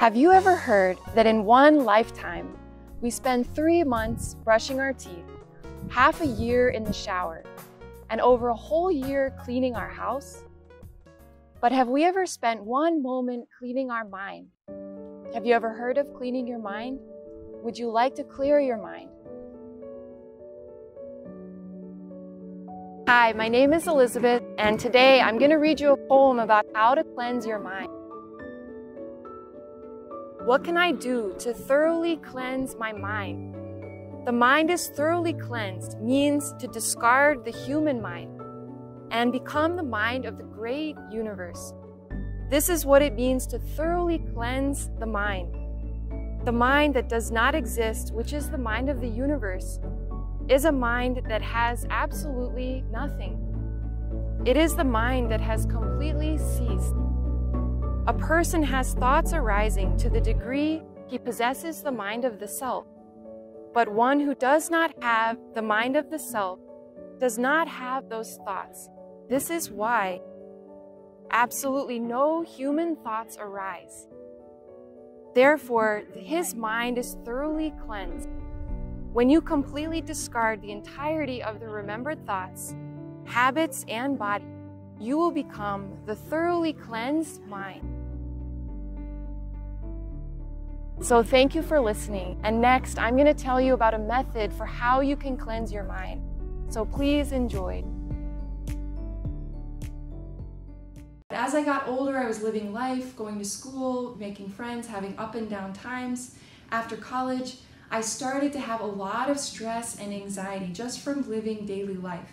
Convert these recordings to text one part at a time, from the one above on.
Have you ever heard that in one lifetime, we spend 3 months brushing our teeth, half a year in the shower, and over a whole year cleaning our house? But have we ever spent one moment cleaning our mind? Have you ever heard of cleaning your mind? Would you like to clear your mind? Hi, my name is Elizabeth, and today I'm going to read you a poem about how to cleanse your mind. What can I do to thoroughly cleanse my mind? The mind is thoroughly cleansed means to discard the human mind and become the mind of the great universe. This is what it means to thoroughly cleanse the mind. The mind that does not exist, which is the mind of the universe, is a mind that has absolutely nothing. It is the mind that has completely ceased. A person has thoughts arising to the degree he possesses the mind of the self. But one who does not have the mind of the self does not have those thoughts. This is why absolutely no human thoughts arise. Therefore, his mind is thoroughly cleansed. When you completely discard the entirety of the remembered thoughts, habits, and body, you will become the thoroughly cleansed mind. So thank you for listening. And next, I'm going to tell you about a method for how you can cleanse your mind. So please enjoy. As I got older, I was living life, going to school, making friends, having up and down times. After college, I started to have a lot of stress and anxiety just from living daily life.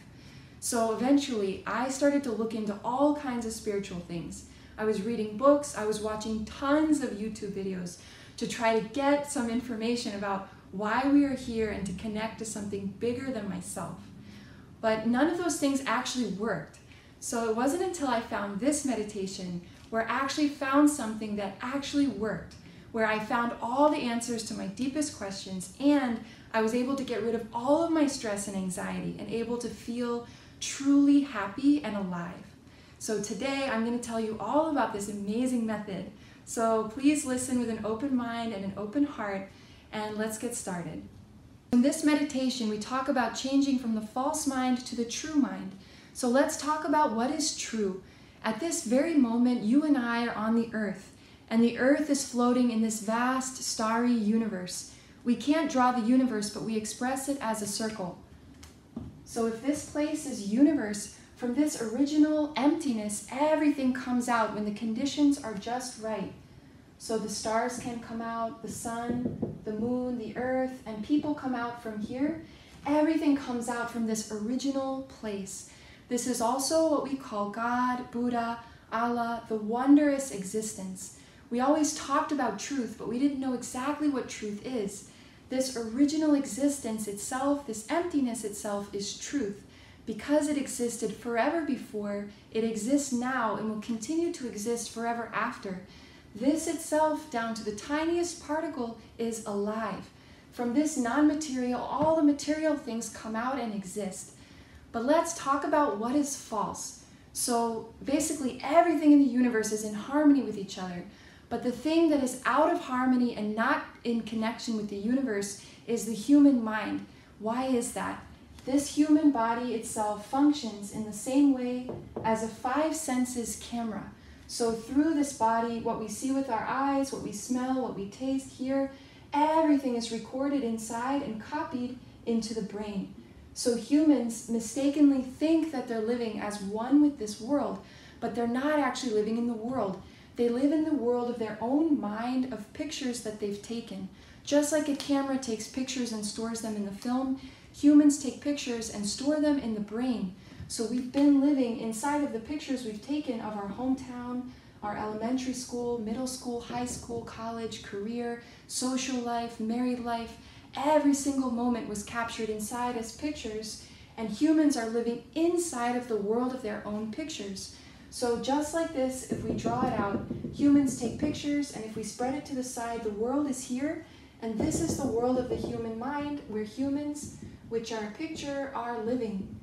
So eventually, I started to look into all kinds of spiritual things. I was reading books, I was watching tons of YouTube videos to try to get some information about why we are here and to connect to something bigger than myself. But none of those things actually worked. So it wasn't until I found this meditation where I actually found something that actually worked, where I found all the answers to my deepest questions, and I was able to get rid of all of my stress and anxiety and able to feel truly happy and alive. So today I'm going to tell you all about this amazing method. So please listen with an open mind and an open heart, and let's get started. In this meditation, we talk about changing from the false mind to the true mind. So let's talk about what is true. At this very moment, you and I are on the earth, and the earth is floating in this vast, starry universe. We can't draw the universe, but we express it as a circle. So if this place is universe, from this original emptiness, everything comes out when the conditions are just right. So the stars can come out, the sun, the moon, the earth, and people come out from here. Everything comes out from this original place. This is also what we call God, Buddha, Allah, the wondrous existence. We always talked about truth, but we didn't know exactly what truth is. This original existence itself, this emptiness itself, is truth. Because it existed forever before, it exists now and will continue to exist forever after. This itself, down to the tiniest particle, is alive. From this non-material, all the material things come out and exist. But let's talk about what is false. So basically everything in the universe is in harmony with each other. But the thing that is out of harmony and not in connection with the universe is the human mind. Why is that? This human body itself functions in the same way as a 5 senses camera. So through this body, what we see with our eyes, what we smell, what we taste, hear, everything is recorded inside and copied into the brain. So humans mistakenly think that they're living as one with this world, but they're not actually living in the world. They live in the world of their own mind of pictures that they've taken. Just like a camera takes pictures and stores them in the film, humans take pictures and store them in the brain. So we've been living inside of the pictures we've taken of our hometown, our elementary school, middle school, high school, college, career, social life, married life. Every single moment was captured inside as pictures, and humans are living inside of the world of their own pictures. So just like this, if we draw it out, humans take pictures, and if we spread it to the side, the world is here, and this is the world of the human mind, where humans, which are a picture, are living.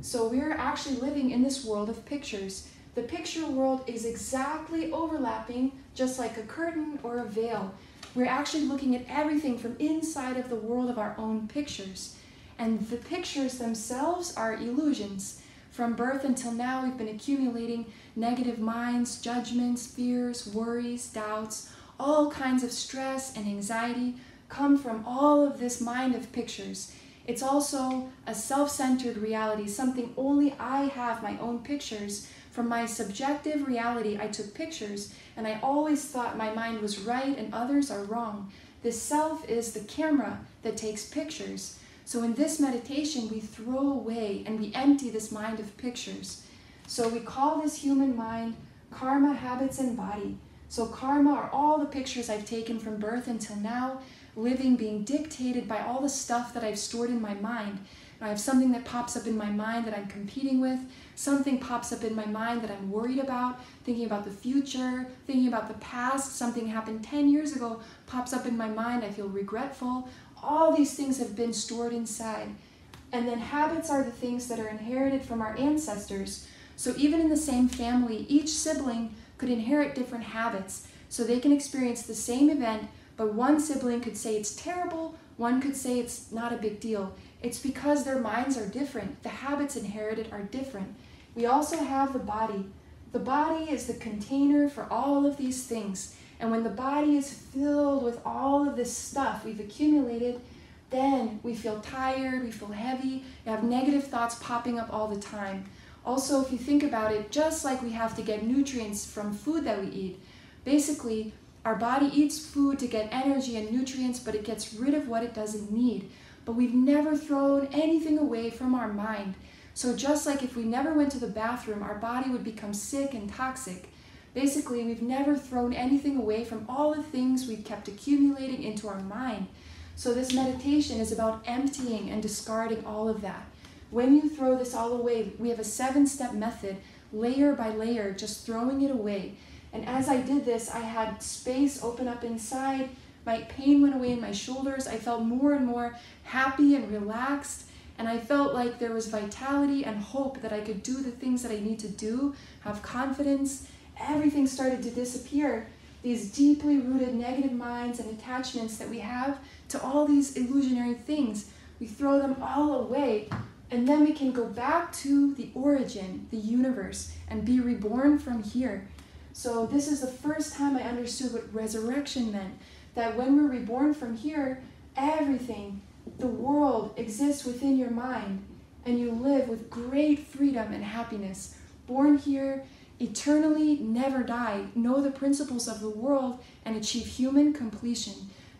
So we're actually living in this world of pictures. The picture world is exactly overlapping, just like a curtain or a veil. We're actually looking at everything from inside of the world of our own pictures. And the pictures themselves are illusions. From birth until now, we've been accumulating negative minds, judgments, fears, worries, doubts, all kinds of stress and anxiety come from all of this mind of pictures. It's also a self-centered reality, something only I have my own pictures. From my subjective reality, I took pictures, and I always thought my mind was right and others are wrong. This self is the camera that takes pictures. So in this meditation, we throw away and we empty this mind of pictures. So we call this human mind karma, habits, and body. So karma are all the pictures I've taken from birth until now, living, being dictated by all the stuff that I've stored in my mind. I have something that pops up in my mind that I'm competing with. Something pops up in my mind that I'm worried about, thinking about the future, thinking about the past. Something happened 10 years ago pops up in my mind. I feel regretful. All these things have been stored inside. And then habits are the things that are inherited from our ancestors. So even in the same family, each sibling could inherit different habits. So they can experience the same event, but one sibling could say it's terrible, one could say it's not a big deal. It's because their minds are different. The habits inherited are different. We also have the body. The body is the container for all of these things. And when the body is filled with all of this stuff we've accumulated, then we feel tired, we feel heavy, we have negative thoughts popping up all the time. Also, if you think about it, just like we have to get nutrients from food that we eat, basically, our body eats food to get energy and nutrients, but it gets rid of what it doesn't need. But we've never thrown anything away from our mind. So just like if we never went to the bathroom, our body would become sick and toxic. Basically, we've never thrown anything away from all the things we've kept accumulating into our mind. So this meditation is about emptying and discarding all of that. When you throw this all away, we have a 7-step method, layer by layer, just throwing it away. And as I did this, I had space open up inside. My pain went away in my shoulders. I felt more and more happy and relaxed. And I felt like there was vitality and hope that I could do the things that I need to do, have confidence. Everything started to disappear. These deeply rooted negative minds and attachments that we have to all these illusionary things, we throw them all away. And then we can go back to the origin, the universe, and be reborn from here. So this is the first time I understood what resurrection meant. That when we're reborn from here, everything, the world exists within your mind, and you live with great freedom and happiness. Born here, eternally, never die, know the principles of the world, and achieve human completion.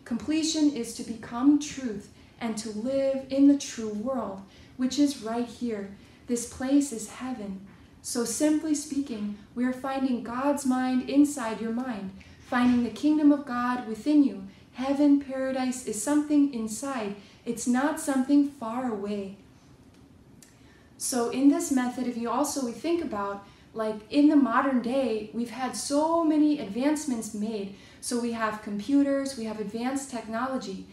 Completion is to become truth and to live in the true world, which is right here. This place is heaven. So simply speaking, we are finding God's mind inside your mind, finding the kingdom of God within you. Heaven, paradise is something inside. It's not something far away. So in this method, if you also think about, like in the modern day, we've had so many advancements made. So we have computers, we have advanced technology.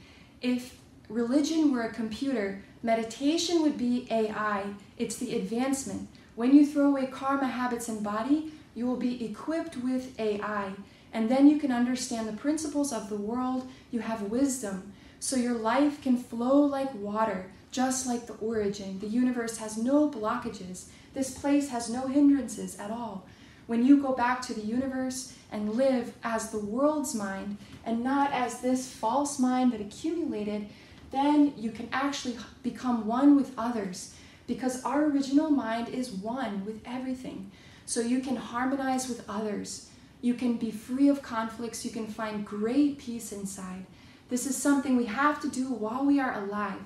If religion were a computer, meditation would be AI. It's the advancement. When you throw away karma, habits, and body, you will be equipped with AI. And then you can understand the principles of the world. You have wisdom. So your life can flow like water, just like the origin. The universe has no blockages. This place has no hindrances at all. When you go back to the universe and live as the world's mind and not as this false mind that accumulated, then you can actually become one with others, because our original mind is one with everything. So you can harmonize with others. You can be free of conflicts. You can find great peace inside. This is something we have to do while we are alive.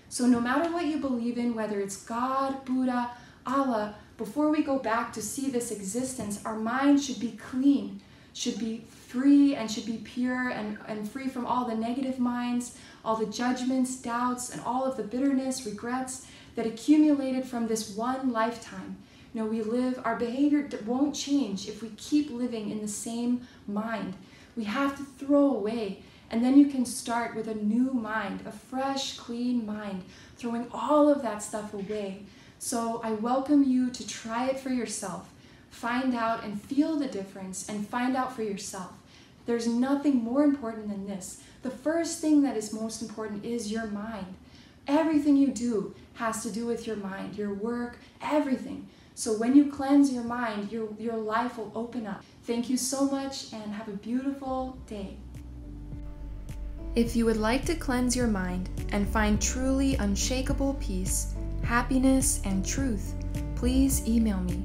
So no matter what you believe in, whether it's God, Buddha, Allah, before we go back to see this existence, our mind should be clean, should be free, and should be pure and free from all the negative minds, all the judgments, doubts, and all of the bitterness, regrets that accumulated from this one lifetime. You know, we live, our behavior won't change if we keep living in the same mind. We have to throw away, and then you can start with a new mind, a fresh, clean mind, throwing all of that stuff away. So I welcome you to try it for yourself. find out and feel the difference and find out for yourself. There's nothing more important than this. The first thing that is most important is your mind. Everything you do has to do with your mind, your work, everything. So when you cleanse your mind, your life will open up. Thank you so much and have a beautiful day. If you would like to cleanse your mind and find truly unshakable peace, happiness, and truth, please email me